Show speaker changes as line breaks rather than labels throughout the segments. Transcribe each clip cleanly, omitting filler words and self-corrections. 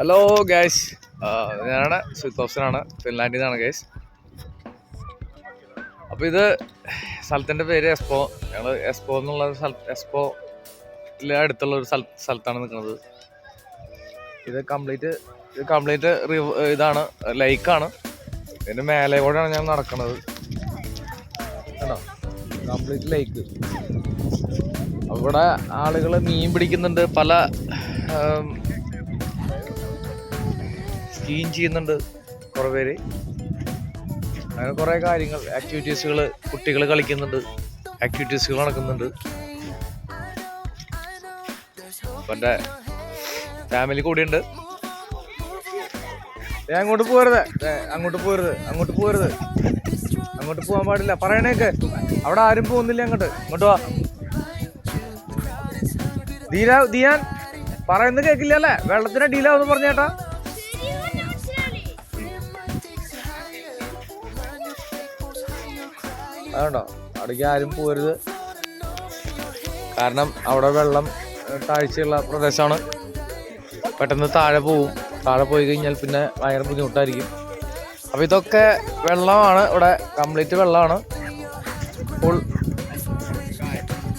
Hello guys, ഞാനാണ് സുത്തോഫ്സനാണ്, ഫിൻലാൻഡിൽ നിന്നാണ് guys. അപ്പോൾ ഇത് സ്ഥലത്തിൻ്റെ പേര് എസ്പോ. ഞങ്ങൾ എസ്പോ എന്നുള്ള എസ്പോയിലെ അടുത്തുള്ള ഒരു സ്ഥലത്താണ് നിൽക്കുന്നത്. ഇത് കംപ്ലീറ്റ് ഇതാണ്, ലേക്കാണ്. ഇതിൻ്റെ മേലെ കൂടെയാണ് ഞാൻ നടക്കുന്നത്. കേട്ടോ, കംപ്ലീറ്റ് ലേക്ക്. അവിടെ ആളുകൾ മീൻ പിടിക്കുന്നുണ്ട്, പല സ്കീം ചെയ്യുന്നുണ്ട് കുറേ പേര്. അങ്ങനെ കുറേ കാര്യങ്ങൾ, ആക്ടിവിറ്റീസുകൾ, കുട്ടികൾ കളിക്കുന്നുണ്ട്, ആക്ടിവിറ്റീസുകൾ നടക്കുന്നുണ്ട്. അപ്പം എൻ്റെ ഫാമിലി കൂടിയുണ്ട്. അങ്ങോട്ട് പോകാൻ പാടില്ല, പറയണേക്ക്. അവിടെ ആരും പോകുന്നില്ല, ഇങ്ങോട്ട് വാ. ദിയാൻ പറയുന്നത് കേൾക്കില്ല അല്ലേ? വെള്ളത്തിന് ഡീലാവെന്ന് പറഞ്ഞേട്ടാ. അതുകൊണ്ടോ അവിടേക്ക് ആരും പോരുത്, കാരണം അവിടെ വെള്ളം താഴ്ചയുള്ള പ്രദേശമാണ്. പെട്ടെന്ന് താഴെ പോയി കഴിഞ്ഞാൽ പിന്നെ ഭയങ്കര ബുദ്ധിമുട്ടായിരിക്കും. അപ്പോൾ ഇതൊക്കെ വെള്ളമാണ്, ഇവിടെ കംപ്ലീറ്റ് വെള്ളമാണ്. ഫുൾ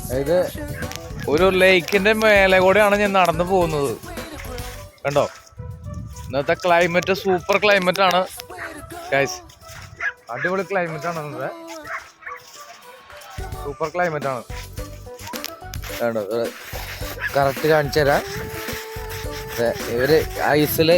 അതായത് ഒരു ലേക്കിൻ്റെ മേലെ കൂടെയാണ് ഞാൻ നടന്നു പോകുന്നത്. കണ്ടോ, ഇന്നത്തെ ക്ലൈമറ്റ് സൂപ്പർ ക്ലൈമറ്റാണ് ഗൈസ്. അടിപൊളി ക്ലൈമറ്റാണ് ഇന്നത്തെ, സൂപ്പർ ക്ലൈമറ്റാണ്. കണ്ടോ, കറക്റ്റ് കാണിച്ചു തരാം. ഇവര് ഐസില്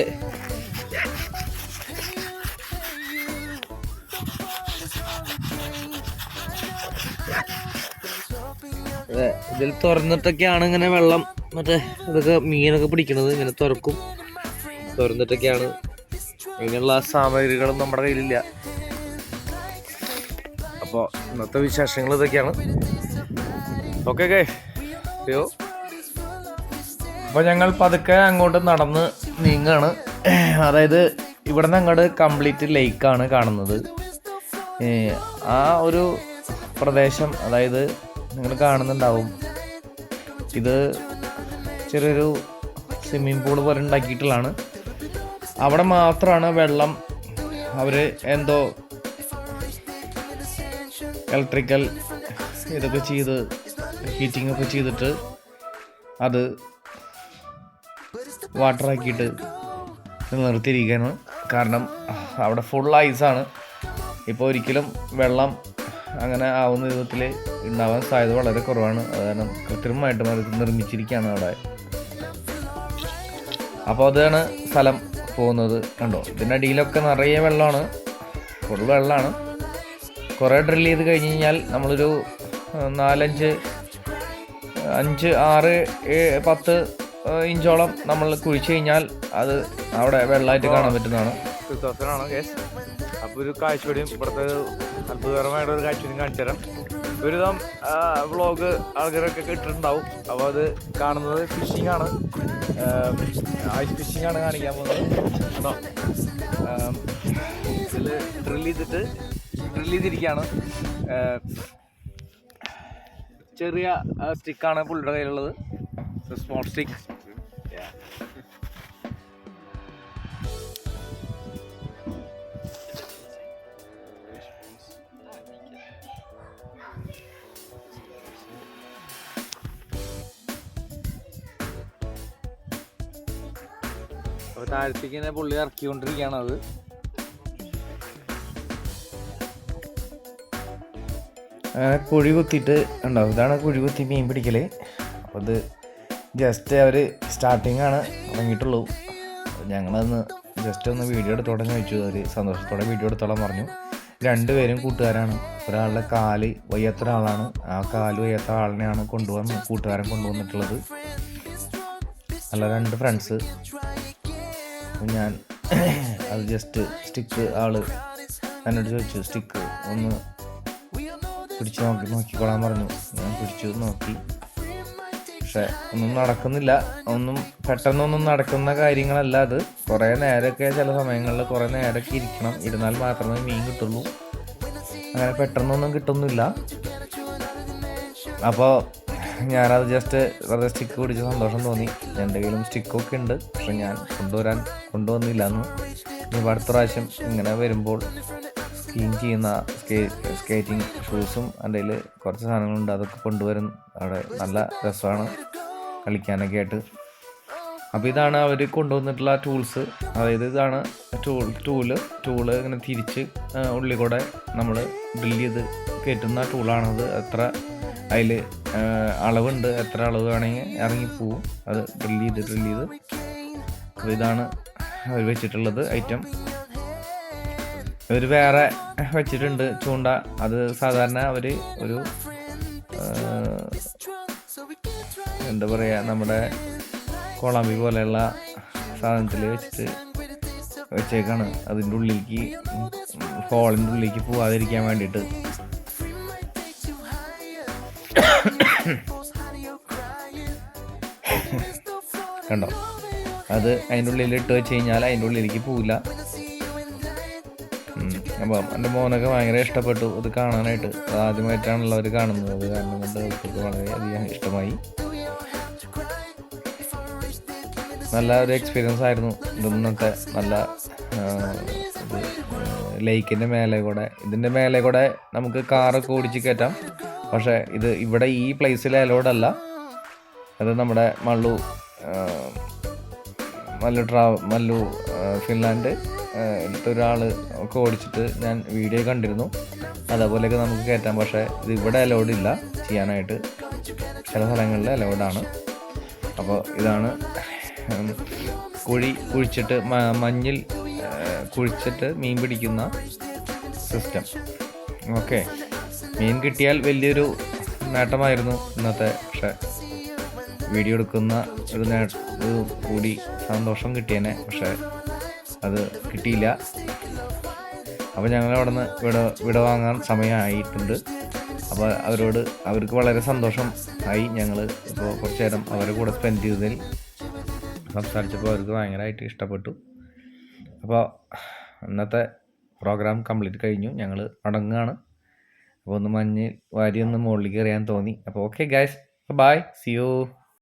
ഇതിൽ തുറന്നിട്ടൊക്കെയാണ് ഇങ്ങനെ വെള്ളം, മറ്റേ ഇതൊക്കെ മീനൊക്കെ പിടിക്കണത്. ഇങ്ങനെ തുറന്നിട്ടൊക്കെയാണ്. ഇങ്ങനെയുള്ള സാമഗ്രികളും നമ്മുടെ കയ്യിലില്ല. അപ്പോൾ ഇന്നത്തെ വിശേഷങ്ങൾ ഇതൊക്കെയാണ്. ഓക്കെ അയ്യോ, അപ്പോൾ ഞങ്ങൾ പതുക്കെ അങ്ങോട്ട് നടന്ന് നീങ്ങാണ്. അതായത് ഇവിടെ നിന്ന് അങ്ങോട്ട് കംപ്ലീറ്റ് ലേക്കാണ് കാണുന്നത്. ആ ഒരു പ്രദേശം, അതായത് നിങ്ങൾ കാണുന്നുണ്ടാവും, ഇത് ചെറിയൊരു സ്വിമ്മിംഗ് പൂള് പോലെ ഉണ്ടാക്കിയിട്ടുള്ളതാണ്. അവിടെ മാത്രമാണ് വെള്ളം അവർ എന്തോ ഇലക്ട്രിക്കൽ ഇതൊക്കെ ചെയ്ത് ഹീറ്റിംഗ് ഒക്കെ ചെയ്തിട്ട് അത് വാട്ടറാക്കിയിട്ട് നിർത്തിയിരിക്കുകയാണ്. കാരണം അവിടെ ഫുൾ ഐസാണ്. ഇപ്പോൾ ഒരിക്കലും വെള്ളം അങ്ങനെ ആവുന്ന വിധത്തിൽ ഉണ്ടാവാൻ സാധ്യത വളരെ കുറവാണ്. അത് കാരണം കൃത്രിമമായിട്ടും അത് നിർമ്മിച്ചിരിക്കുകയാണ് അവിടെ. അപ്പോൾ അതാണ് സ്ഥലം പോകുന്നത്. കണ്ടോ, ഇതിൻ്റെ അടിയിലൊക്കെ നിറയെ വെള്ളമാണ്, ഫുൾ വെള്ളമാണ്. കുറേ ഡ്രിൽ ചെയ്ത് കഴിഞ്ഞ് കഴിഞ്ഞാൽ നമ്മളൊരു 4, 5, 6, 10 ഇഞ്ചോളം നമ്മൾ കുഴിച്ച് കഴിഞ്ഞാൽ അത് അവിടെ വെള്ളമായിട്ട് കാണാൻ പറ്റുന്നതാണ്. 2000 കേസ്. അപ്പോൾ ഒരു കാഴ്ചവടിയും ഇവിടുത്തെ അത്ഭുതകരമായിട്ടൊരു കാഴ്ചയും കാണിച്ചു തരാം. ഒരുവിധം വ്ളോഗ് ആൾക്കാരൊക്കെ ഇട്ടിട്ടുണ്ടാവും. അപ്പോൾ അത് കാണുന്നത് ഫിഷിംഗ് ആണ്, ഐസ് ഫിഷിംഗ് ആണ് കാണിക്കാൻ പോകുന്നത്. കേട്ടോ, ഇതിൽ ഡ്രിൽ ചെയ്തിരിക്കുകയാണ്. ചെറിയ സ്റ്റിക്കാണ് പുള്ളിയുടെ കയ്യിലുള്ളത്, സ്മോൾ സ്റ്റിക്ക്. അപ്പോൾ താഴത്തേക്ക് ഇങ്ങനെ പുള്ളി ഇറക്കിക്കൊണ്ടിരിക്കുകയാണ്. അത് കുഴി കുത്തിയിട്ട് ഉണ്ടാവും. ഇതാണ് കുഴി കുത്തി മീൻ പിടിക്കൽ. അപ്പോൾ അത് ജസ്റ്റ് അവർ സ്റ്റാർട്ടിങ് ആണ് തുടങ്ങിയിട്ടുള്ളൂ. ഞങ്ങളൊന്ന് ജസ്റ്റ് ഒന്ന് വീഡിയോ എടുത്തോളം ചോദിച്ചു. അവർ സന്തോഷത്തോടെ വീഡിയോ എടുത്തോളം പറഞ്ഞു. 2 പേരും കൂട്ടുകാരാണ്. ഒരാളുടെ കാല് വയ്യാത്ത ഒരാളാണ്. ആ കാല് വയ്യാത്ത ആളിനെയാണ് കൂട്ടുകാരൻ കൊണ്ടുവന്നിട്ടുള്ളത്. അല്ല, 2 ഫ്രണ്ട്സ്. ഞാൻ അത് ജസ്റ്റ് സ്റ്റിക്ക് ആള് എന്നോട് ചോദിച്ചു, സ്റ്റിക്ക് ഒന്ന് പിടിച്ച് നോക്കിക്കോളാൻ പറഞ്ഞു. ഞാൻ പിടിച്ചു നോക്കി, പക്ഷെ ഒന്നും നടക്കുന്നില്ല. പെട്ടെന്നൊന്നും നടക്കുന്ന കാര്യങ്ങളല്ല അത്. കുറേ നേരമൊക്കെ, ചില സമയങ്ങളിൽ കുറേ നേരമൊക്കെ ഇരിക്കണം, ഇരുന്നാൽ മാത്രമേ മീൻ കിട്ടുള്ളൂ. അങ്ങനെ പെട്ടെന്നൊന്നും കിട്ടുന്നില്ല. അപ്പോൾ ഞാനത് ജസ്റ്റ് വെറുതെ സ്റ്റിക്ക് പിടിച്ച് സന്തോഷം തോന്നി. എൻ്റെ കയ്യിലും സ്റ്റിക്കൊക്കെ ഉണ്ട്, പക്ഷെ ഞാൻ കൊണ്ടുവന്നില്ല എന്ന്. ഇനി അടുത്ത പ്രാവശ്യം ഇങ്ങനെ വരുമ്പോൾ സ്കീം ചെയ്യുന്ന സ്കേറ്റിംഗ് ഷൂസും എൻ്റെ കയ്യിൽ കുറച്ച് സാധനങ്ങളുണ്ട്, അതൊക്കെ കൊണ്ടുവരും. അവിടെ നല്ല രസമാണ് കളിക്കാനൊക്കെ ആയിട്ട്. അപ്പോൾ ഇതാണ് അവർ കൊണ്ടുവന്നിട്ടുള്ള ടൂൾസ്. അതായത് ഇതാണ് ടൂള് ഇങ്ങനെ തിരിച്ച് ഉള്ളിൽ കൂടെ നമ്മൾ ഡ്രിൽ ചെയ്ത് കയറ്റുന്ന ടൂളാണത്. എത്ര അതിൽ അളവുണ്ട്, എത്ര അളവ് വേണമെങ്കിൽ ഇറങ്ങിപ്പോവും അത് ഡ്രിൽ ചെയ്ത്. അപ്പോൾ ഇതാണ് അവർ വെച്ചിട്ടുള്ളത് ഐറ്റം. ഇവർ വേറെ വെച്ചിട്ടുണ്ട് ചൂണ്ട. അത് സാധാരണ അവർ ഒരു എന്താ പറയുക, നമ്മുടെ കോളാമ്പി പോലെയുള്ള സാധനത്തിൽ വെച്ചേക്കാണ്. അതിൻ്റെ ഉള്ളിലേക്ക് ഹോളിൻ്റെ ഉള്ളിലേക്ക് പോവാതിരിക്കാൻ വേണ്ടിയിട്ട്. കണ്ടോ, അത് അതിൻ്റെ ഉള്ളിൽ ഇട്ട് വെച്ച് കഴിഞ്ഞാൽ അതിൻ്റെ ഉള്ളിലേക്ക് പോവില്ല. അപ്പം എൻ്റെ മോനൊക്കെ ഭയങ്കര ഇഷ്ടപ്പെട്ടു ഇത് കാണാനായിട്ട്. അത് ആദ്യമായിട്ടാണല്ലോ അവർ കാണുന്നത്, അത് കാരണം കൊണ്ട് അവർക്ക് വളരെയധികം ഇഷ്ടമായി. നല്ല ഒരു എക്സ്പീരിയൻസ് ആയിരുന്നു. ഇന്നത്തെ നല്ല ഇത് ലേക്കിൻ്റെ ഇതിൻ്റെ മേലെ കൂടെ നമുക്ക് കാറൊക്കെ ഓടിച്ച് കയറ്റാം. പക്ഷേ ഇത് ഇവിടെ ഈ പ്ലേസിൽ അലോഡല്ല. അത് നമ്മുടെ മല്ലു ഫിൻലാൻഡ് ഒരാൾ ഒക്കെ ഓടിച്ചിട്ട് ഞാൻ വീഡിയോ കണ്ടിരുന്നു. അതേപോലെയൊക്കെ നമുക്ക് കയറ്റാം. പക്ഷേ ഇത് ഇവിടെ അലോഡില്ല ചെയ്യാനായിട്ട്, ചില സ്ഥലങ്ങളിൽ അലോഡാണ്. അപ്പോൾ ഇതാണ് കുഴിച്ചിട്ട് മഞ്ഞിൽ കുഴിച്ചിട്ട് മീൻ പിടിക്കുന്ന സിസ്റ്റം. ഓക്കെ, മീൻ കിട്ടിയാൽ വലിയൊരു നേട്ടമായിരുന്നു ഇന്നത്തെ. പക്ഷേ വീഡിയോ എടുക്കുന്ന ഒരു കൂടി സന്തോഷം കിട്ടിയേനെ, പക്ഷേ അത് കിട്ടിയില്ല. അപ്പോൾ ഞങ്ങൾ അവിടെ നിന്ന് വിട വാങ്ങാൻ സമയമായിട്ടുണ്ട്. അപ്പോൾ അവർക്ക് വളരെ സന്തോഷം ആയി. ഞങ്ങൾ ഇപ്പോൾ കുറച്ച് നേരം അവരുടെ കൂടെ സ്പെൻഡ് ചെയ്തതിൽ സംസാരിച്ചപ്പോൾ അവർക്ക് ഭയങ്കരമായിട്ട് ഇഷ്ടപ്പെട്ടു. അപ്പോൾ ഇന്നത്തെ പ്രോഗ്രാം കംപ്ലീറ്റ് കഴിഞ്ഞു, ഞങ്ങൾ മടങ്ങുകയാണ്. അപ്പോൾ ഒന്ന് മഞ്ഞ് വാരി ഒന്ന് മുകളിലേക്ക് എറിയാൻ തോന്നി. അപ്പോൾ okay guys, bye, see U.